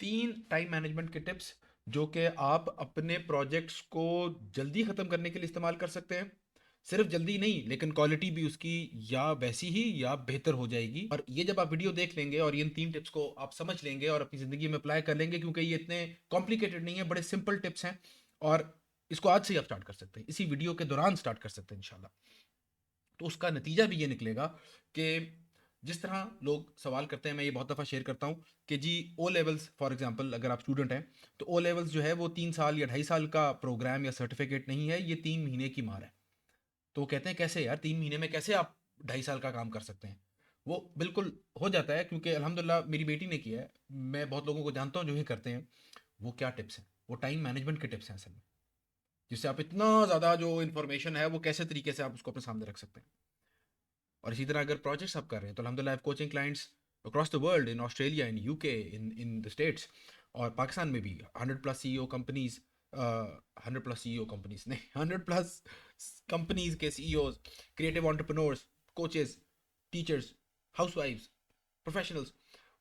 3 time management के tips जो कि आप अपने प्रोजेक्ट्स को जल्दी ख़त्म करने के लिए इस्तेमाल कर सकते हैं। सिर्फ जल्दी नहीं, लेकिन क्वालिटी भी उसकी या वैसी ही या बेहतर हो जाएगी। और ये जब आप वीडियो देख लेंगे और इन 3 टिप्स को आप समझ लेंगे और अपनी ज़िंदगी में अप्लाई कर लेंगे, क्योंकि ये इतने कॉम्प्लिकेटेड नहीं है, बड़े सिंपल टिप्स हैं। और इसको आज से ही आप स्टार्ट कर सकते हैं, इसी वीडियो के दौरान स्टार्ट कर सकते हैं इंशाल्लाह। तो उसका नतीजा भी ये निकलेगा कि जिस तरह लोग सवाल करते हैं, मैं ये बहुत दफ़ा शेयर करता हूँ कि जी ओ लेवल्स फॉर एग्जांपल अगर आप स्टूडेंट हैं, तो ओ लेवल्स जो है वो 3 साल या 2.5 साल का प्रोग्राम या सर्टिफिकेट नहीं है, ये 3 महीने की मार है। तो वो कहते हैं कैसे यार 3 महीने में कैसे आप 2.5 साल का काम कर सकते हैं। वो बिल्कुल हो जाता है, क्योंकि अल्हम्दुलिल्लाह मेरी बेटी ने किया है। मैं बहुत लोगों को जानता हूँ जो ये करते हैं। वो क्या टिप्स हैं, वो टाइम मैनेजमेंट के टिप्स हैं असल में, जिससे आप इतना ज़्यादा जो इन्फॉर्मेशन है वो कैसे तरीके से आप उसको अपने सामने रख सकते हैं। और इसी तरह अगर प्रोजेक्ट्स आप कर रहे हैं, तो अल्हम्दुलिल्लाह coaching clients across the world, in Australia, in UK, in the States और पाकिस्तान में भी 100 plus CEO companies, 100 plus CEO companies नहीं, 100 प्लस कंपनीज के CEOs, creative entrepreneurs, coaches, teachers, हाउसवाइफ्स, प्रोफेशनल्स,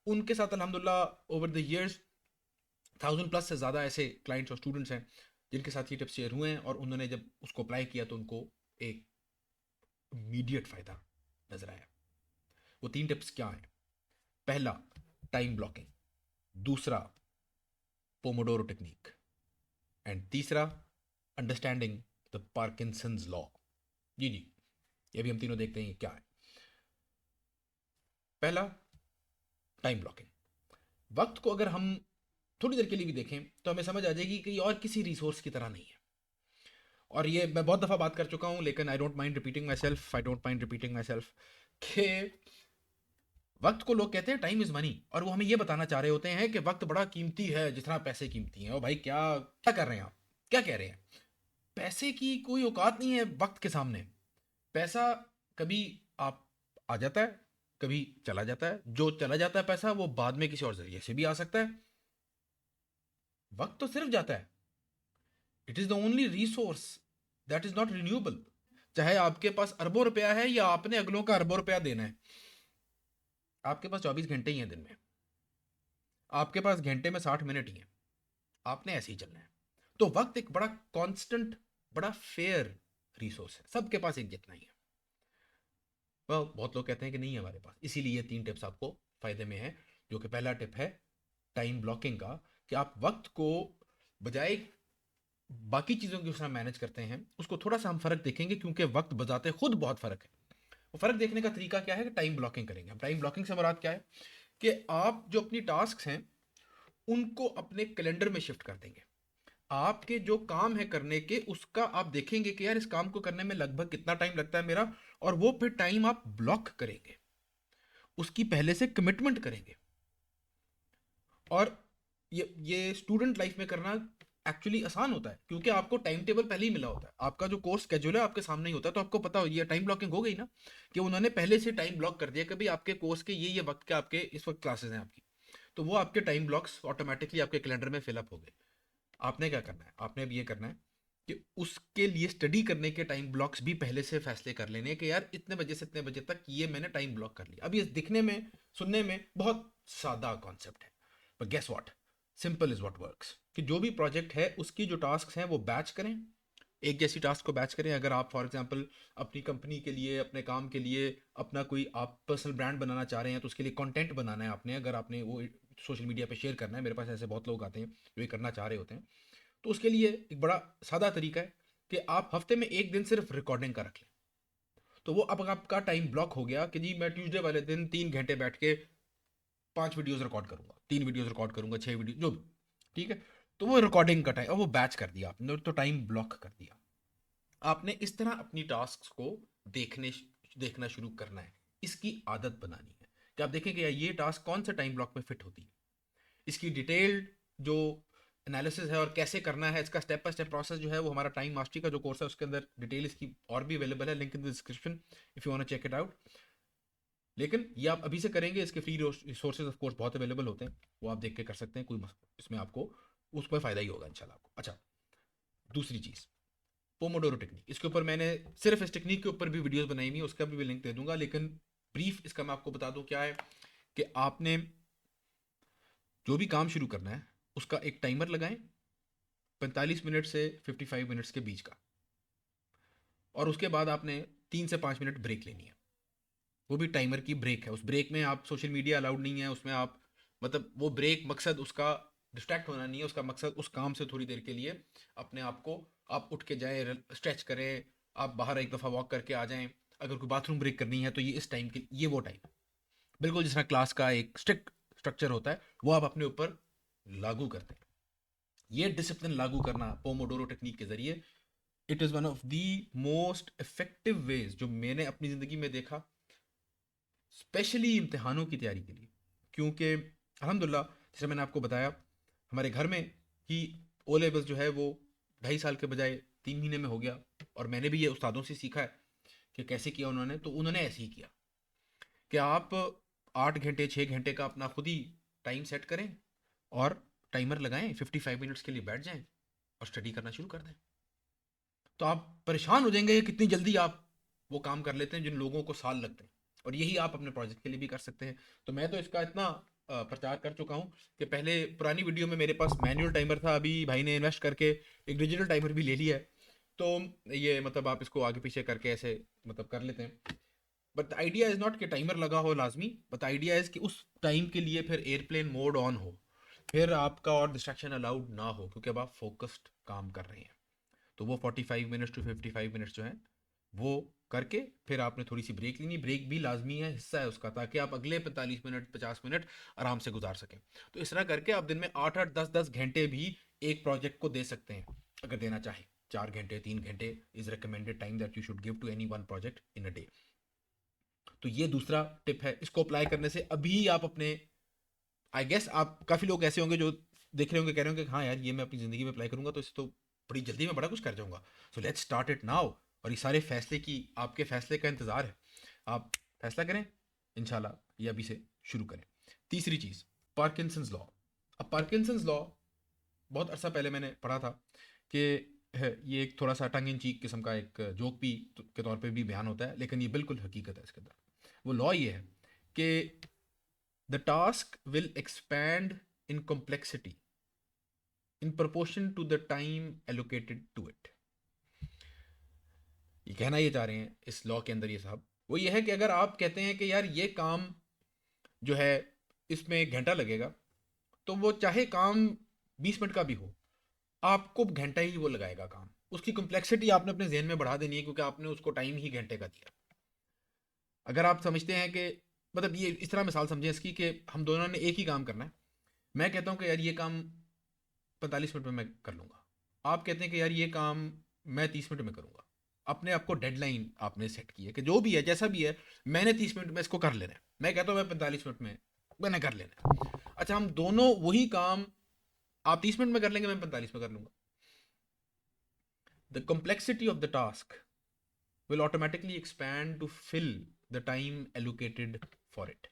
उनके साथ अल्हम्दुलिल्लाह ओवर द ईयर्स 1000 प्लस से ज़्यादा ऐसे क्लाइंट्स और स्टूडेंट्स हैं जिनके साथ ये टिप्स शेयर हुए हैं, और उन्होंने जब उसको अप्लाई किया तो उनको एक इमीडिएट फ़ायदा नजर आया। वो 3 टिप्स क्या हैं? पहला, टाइम ब्लॉकिंग। दूसरा, पोमोडोरो टेक्निक। एंड तीसरा, अंडरस्टैंडिंग द पार्किंसंस लॉ। जी जी, ये भी हम तीनों देखते हैं क्या है। पहला, टाइम ब्लॉकिंग। वक्त को अगर हम थोड़ी देर के लिए भी देखें तो हमें समझ आ जाएगी कि ये और किसी रिसोर्स की तरह नहीं है। और ये मैं बहुत दफ़ा बात कर चुका हूँ, लेकिन I don't mind repeating my self, I don't mind repeating my self, कि वक्त को लोग कहते हैं टाइम इज़ मनी, और वो हमें ये बताना चाह रहे होते हैं कि वक्त बड़ा कीमती है जिस तरह पैसे कीमती हैं। और भाई क्या क्या कर रहे हैं आप, क्या कह रहे हैं? पैसे की कोई औकात नहीं है वक्त के सामने। पैसा कभी आप आ जाता है, कभी चला जाता है। जो चला जाता है पैसा, वो बाद में किसी और जरिए से भी आ सकता है। वक्त तो सिर्फ जाता है। It is the only resource that is not renewable. चाहे आपके पास अरबों रुपया है या आपने अगलों का अरबों रुपया देना है, आपके पास 24 घंटे ही हैं दिन में। आपके पास घंटे में 60 मिनट ही हैं। आपने ऐसे ही चलना है। तो वक्त एक बड़ा कांस्टेंट, बड़ा फेयर रिसोर्स है, सबके पास एक जितना ही है। वह बहुत लोग कहते हैं कि नहीं है हमारे पास, इसीलिए ये 3 टिप्स आपको फायदे में है। जो कि पहला टिप है टाइम ब्लॉकिंग का, कि आप वक्त को बजाय बाकी चीज़ों की उसमें मैनेज करते हैं, उसको थोड़ा सा हम फ़र्क देखेंगे, क्योंकि वक्त बजाते खुद बहुत फ़र्क है। वो फ़र्क देखने का तरीका क्या है कि टाइम ब्लॉकिंग करेंगे हम। टाइम ब्लॉकिंग से मुराद क्या है कि आप जो अपनी टास्क हैं उनको अपने कैलेंडर में शिफ्ट कर देंगे। आपके जो काम है करने के, उसका आप देखेंगे कि यार इस काम को करने में लगभग कितना टाइम लगता है मेरा, और वो फिर टाइम आप ब्लॉक करेंगे, उसकी पहले से कमिटमेंट करेंगे। और ये स्टूडेंट लाइफ में करना एक्चुअली आसान होता है, क्योंकि आपको टाइम टेबल पहले ही मिला होता है। आपका जो कोर्स स्केड्यूल है आपके सामने ही होता है, तो आपको पता हो ये टाइम ब्लॉकिंग हो गई ना, कि उन्होंने पहले से टाइम ब्लॉक कर दिया कि भाई आपके कोर्स के ये वक्त के आपके इस वक्त क्लासेस हैं आपकी। तो वो आपके टाइम ब्लॉक्स ऑटोमेटिकली आपके कैलेंडर में फिलअप हो गए। आपने क्या करना है, आपने अब ये करना है कि उसके लिए स्टडी करने के टाइम ब्लॉक्स भी पहले से फैसले कर लेने कि यार इतने बजे से इतने बजे तक ये मैंने टाइम ब्लॉक कर लिया। अब ये दिखने में, सुनने में बहुत सादा कॉन्सेप्ट है, पर guess what, simple is what works. कि जो भी प्रोजेक्ट है उसकी जो टास्क हैं वो बैच करें, एक जैसी टास्क को बैच करें। अगर आप फॉर एग्जांपल अपनी कंपनी के लिए, अपने काम के लिए, अपना कोई आप पर्सनल ब्रांड बनाना चाह रहे हैं, तो उसके लिए कंटेंट बनाना है आपने, अगर आपने वो सोशल मीडिया पे शेयर करना है, मेरे पास ऐसे बहुत लोग आते हैं जो ये करना चाह रहे होते हैं, तो उसके लिए एक बड़ा सादा तरीका है कि आप हफ्ते में एक दिन सिर्फ रिकॉर्डिंग का रख लें। तो वो अब आपका टाइम ब्लॉक हो गया कि जी मैं ट्यूसडे वाले दिन 3 घंटे बैठ के 5 वीडियोस रिकॉर्ड करूंगा, 3 वीडियोस रिकॉर्ड करूंगा, 6 वीडियो जो भी, ठीक है। तो वो रिकॉर्डिंग का टाइम, अब वो बैच कर दिया आपने, तो टाइम ब्लॉक कर दिया आपने। इस तरह अपनी टास्क को देखने देखना शुरू करना है, इसकी आदत बनानी है कि आप देखें कि ये टास्क कौन से टाइम ब्लॉक में फिट होती है। इसकी डिटेल्ड जो एनालिसिस है और कैसे करना है, इसका स्टेप बाय स्टेप प्रोसेस जो है, वो हमारा टाइम मास्टरी का जो कोर्स है उसके अंदर डिटेल इसकी और भी अवेलेबल है, link in the description if you want to check it out. लेकिन ये आप अभी से करेंगे, इसके फ्री रिसोर्सेज ऑफ कोर्स बहुत अवेलेबल होते हैं, वो आप देख के कर सकते हैं, कोई इसमें आपको उस पर फ़ायदा ही होगा इंशाल्लाह आपको। अच्छा, दूसरी चीज़, पोमोडोरो टेक्निक। इसके ऊपर मैंने सिर्फ इस टेक्निक के ऊपर भी वीडियोस बनाई हुई है, उसका भी लिंक दे दूंगा, लेकिन ब्रीफ इसका मैं आपको बता दूं क्या है कि आपने जो भी काम शुरू करना है उसका एक टाइमर लगाएं, 45 मिनट से 55 मिनट्स के बीच का, और उसके बाद आपने 3 से 5 मिनट ब्रेक लेनी है। वो भी टाइमर की ब्रेक है। उस ब्रेक में आप सोशल मीडिया अलाउड नहीं है उसमें। आप मतलब वो ब्रेक मकसद उसका डिस्ट्रैक्ट होना नहीं है, उसका मकसद उस काम से थोड़ी देर के लिए अपने आप को, आप उठ के जाएं, स्ट्रेच करें, आप बाहर एक दफ़ा वॉक करके आ जाएं। अगर कोई बाथरूम ब्रेक करनी है तो ये इस टाइम के, ये वो टाइम, बिल्कुल जिस तरह क्लास का एक स्ट्रिक्ट स्ट्रक्चर होता है वो आप अपने ऊपर लागू करते हैं। ये डिसिप्लिन लागू करना पोमोडोरो टेक्निक के जरिए, it is one of the most effective ways जो मैंने अपनी ज़िंदगी में देखा, स्पेशली इम्तिहानों की तैयारी के लिए। क्योंकि अल्हम्दुलिल्लाह जैसे मैंने आपको बताया, हमारे घर में ही ओ लेवल्स जो है वो 2.5 साल के बजाय 3 महीने में हो गया। और मैंने भी ये उस्तादों से सीखा है कि कैसे किया उन्होंने, तो उन्होंने ऐसे ही किया कि आप 8 घंटे 6 घंटे का अपना खुद ही टाइम सेट करें और टाइमर लगाएं, 55 मिनट्स के लिए बैठ जाएं और स्टडी करना शुरू कर दें। तो आप परेशान हो जाएंगे कि कितनी जल्दी आप वो काम कर लेते हैं जिन लोगों को साल लगते हैं। और यही आप अपने प्रोजेक्ट के लिए भी कर सकते हैं। तो मैं तो इसका इतना प्रचार कर चुका हूँ कि पहले पुरानी वीडियो में मेरे पास मैनुअल टाइमर था, अभी भाई ने इन्वेस्ट करके एक डिजिटल टाइमर भी ले लिया है। तो ये मतलब आप इसको आगे पीछे करके ऐसे मतलब कर लेते हैं। बट आइडिया इज़ नॉट कि टाइमर लगा हो लाजमी, बट आइडिया इज़ कि उस टाइम के लिए फिर एयरप्लेन मोड ऑन हो, फिर आपका और डिस्ट्रैक्शन अलाउड ना हो, क्योंकि अब आप फोकस्ड काम कर रहे हैं। तो वो 45 मिनट्स टू 55 मिनट्स जो है वो करके फिर आपने थोड़ी सी ब्रेक लेनी। ब्रेक भी लाजमी है, हिस्सा है उसका, ताकि आप अगले 45 मिनट 50 मिनट आराम से गुजार सकें। तो इस तरह करके आप दिन में 8 8 10 10 घंटे भी एक प्रोजेक्ट को दे सकते हैं अगर देना चाहें। 4 घंटे 3 घंटे is recommended time that you should give to any one project in a day. तो ये दूसरा टिप है। इसको अप्लाई करने से अभी आप अपने, आई गेस आप काफ़ी लोग ऐसे होंगे जो देख रहे होंगे, कह रहे होंगे कि हाँ यार ये मैं अपनी ज़िंदगी में अप्लाई करूंगा तो इससे तो बड़ी जल्दी में बड़ा कुछ कर जाऊंगा। So let's start it now. और ये सारे फैसले की, आपके फैसले का इंतज़ार है। आप फैसला करें, इंशाल्लाह ये अभी से शुरू करें। तीसरी चीज़, पार्किंसंस लॉ। अब पार्किंसंस लॉ बहुत अरसा पहले मैंने पढ़ा था कि ये एक थोड़ा सा टंग इन चीक किस्म का एक जोक भी के तौर पे भी बयान होता है, लेकिन ये बिल्कुल हकीकत है इसके अंदर। वो लॉ ये है कि the task will expand in complexity in proportion to the time allocated to it। ये कहना ये चाह रहे हैं इस लॉ के अंदर ये साहब, वो ये है कि अगर आप कहते हैं कि यार ये काम जो है इसमें 1 घंटा लगेगा, तो वो चाहे काम 20 मिनट का भी हो, आपको घंटा ही वो लगाएगा काम। उसकी कॉम्प्लेक्सिटी आपने अपने जहन में बढ़ा देनी है, क्योंकि आपने उसको टाइम ही घंटे का दिया। अगर आप समझते हैं कि मतलब ये इस तरह मिसाल समझें इसकी कि हम दोनों ने एक ही काम करना है। मैं कहता हूँ कि यार ये काम 45 मिनट में मैं कर लूँगा, आप कहते हैं कि यार ये काम मैं 30 मिनट में करूँगा। अपने आप को डेडलाइन आपने सेट की है कि जो भी है जैसा भी है, मैंने 30 मिनट में इसको कर लेना है। मैं कहता हूँ मैं 45 मिनट में मैंने कर लेना है। अच्छा, हम दोनों वही काम, आप 30 मिनट में कर लेंगे, मैं 45 में कर लूँगा। The complexity of the task will automatically expand to fill the time allocated for it.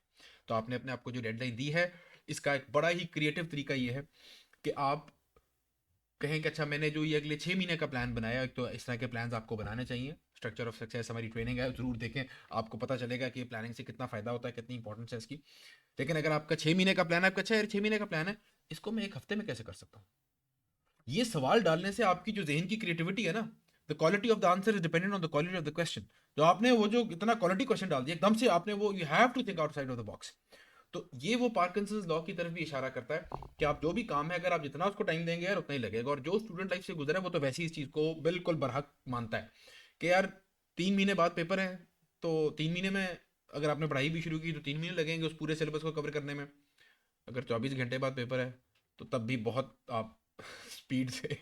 तो आपने अपने आप को जो डेडलाइन दी है, इसका एक बड़ा ही क्रिएटिव तरीका ये है कि आप कहें कि अच्छा मैंने जो ये अगले 6 महीने का प्लान बनाया, तो इस तरह के प्लान्स आपको बनाने चाहिए। स्ट्रक्चर ऑफ सक्सेस हमारी ट्रेनिंग है, ज़रूर देखें, आपको पता चलेगा कि प्लानिंग से कितना फ़ायदा होता है, कितनी इंपॉर्टेंस है इसकी। लेकिन अगर आपका 6 महीने का प्लान है, आपका अच्छा यार 6 महीने का प्लान है, इसको मैं एक हफ्ते में कैसे कर सकता हूँ, ये सवाल डालने से आपकी जो जहन की क्रिएटिविटी है ना, the quality of the answer is dependent on the quality of the question. जो आपने वो जो इतना क्वालिटी क्वेश्चन डाल दिया एकदम से आपने, वो you have to think outside of the box. तो ये वो पार्किंसंस लॉ की तरफ भी इशारा करता है कि आप जो भी काम है, अगर आप जितना उसको टाइम देंगे यार उतना ही लगेगा। और जो स्टूडेंट लाइफ से गुजरा है वो तो वैसे ही इस चीज़ को बिल्कुल बरहक मानता है कि यार 3 महीने बाद पेपर है, तो 3 महीने में अगर आपने पढ़ाई भी शुरू की तो 3 महीने लगेंगे उस पूरे सिलेबस को कवर करने में। अगर 24 घंटे बाद पेपर है तो तब भी बहुत आप स्पीड से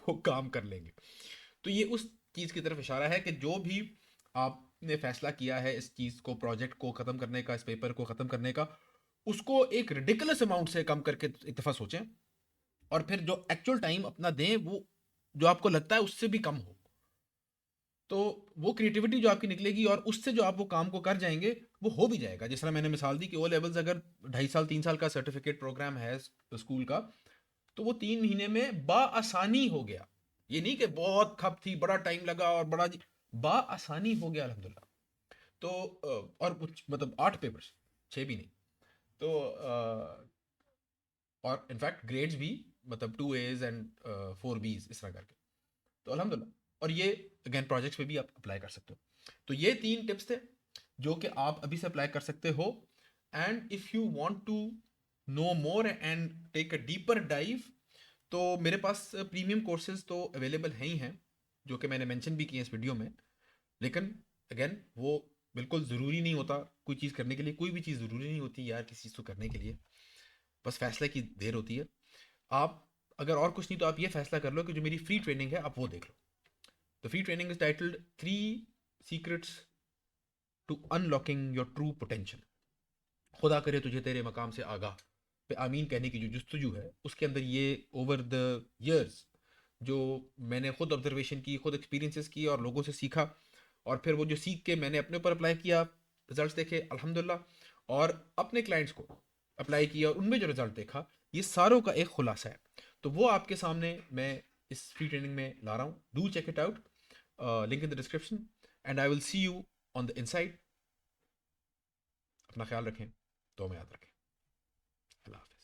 वो काम कर लेंगे। तो ये उस चीज़ की तरफ इशारा है कि जो भी आपने फैसला किया है इस चीज़ को, प्रोजेक्ट को ख़त्म करने का, इस पेपर को ख़त्म करने का, उसको एक रिडिकुलस अमाउंट से कम करके एक दफ़ा सोचें, और फिर जो एक्चुअल टाइम अपना दें वो जो आपको लगता है उससे भी कम हो। तो वो क्रिएटिविटी जो आपकी निकलेगी और उससे जो आप वो काम को कर जाएंगे वो हो भी जाएगा। जिस तरह मैंने मिसाल दी कि ओ लेवल्स अगर 2.5 साल 3 साल का सर्टिफिकेट प्रोग्राम है स्कूल का, तो वो 3 महीने में बाआसानी हो गया। ये नहीं कि बहुत खप थी, बड़ा टाइम लगा और बड़ा बाआसानी हो गया अल्हम्दुलिल्लाह। तो और कुछ मतलब 8 पेपर्स, 6 भी नहीं। तो और इनफैक्ट ग्रेड्स भी, मतलब 2 A's एंड 4 B's इस तरह करके। तो अल्हम्दुलिल्लाह, और ये अगेन प्रोजेक्ट्स पे भी आप अप्लाई कर सकते हो। तो ये 3 टिप्स थे जो कि आप अभी से अप्लाई कर सकते हो। And if you want to know more and take a deeper dive, तो मेरे पास प्रीमियम कोर्सेज तो अवेलेबल हैं ही हैं, जो कि मैंने मेंशन भी किए हैं इस वीडियो में। लेकिन अगेन वो बिल्कुल ज़रूरी नहीं होता कोई चीज़ करने के लिए, कोई भी चीज़ ज़रूरी नहीं होती यार किसी चीज़ को करने के लिए, बस फैसले की देर होती है। आप अगर और कुछ नहीं तो आप ये फैसला कर लो कि जो मेरी फ्री ट्रेनिंग है आप वो देख लो। The free training is titled 3 secrets to unlocking your true potential. खुदा करे तुझे तेरे मकाम से आगाह पे आमीन कहने की जो जुस्तजू है, उसके अंदर ये ओवर द ईयर्स जो मैंने खुद ऑब्जर्वेशन की, खुद एक्सपीरियंसेस की और लोगों से सीखा, और फिर वो जो सीख के मैंने अपने ऊपर अप्लाई किया, रिजल्ट्स देखे अल्हम्दुलिल्लाह, और अपने क्लाइंट्स को अप्लाई किया और उनमें जो रिजल्ट देखा, ये सारों का एक खुलासा है। तो वो आपके सामने मैं इस फ्री ट्रेनिंग में ला रहा हूँ। Do check it out, link in the description, and I will see you on the inside. अपना ख्याल रखें, तो में याद रखें। अल्लाह हाफिज़।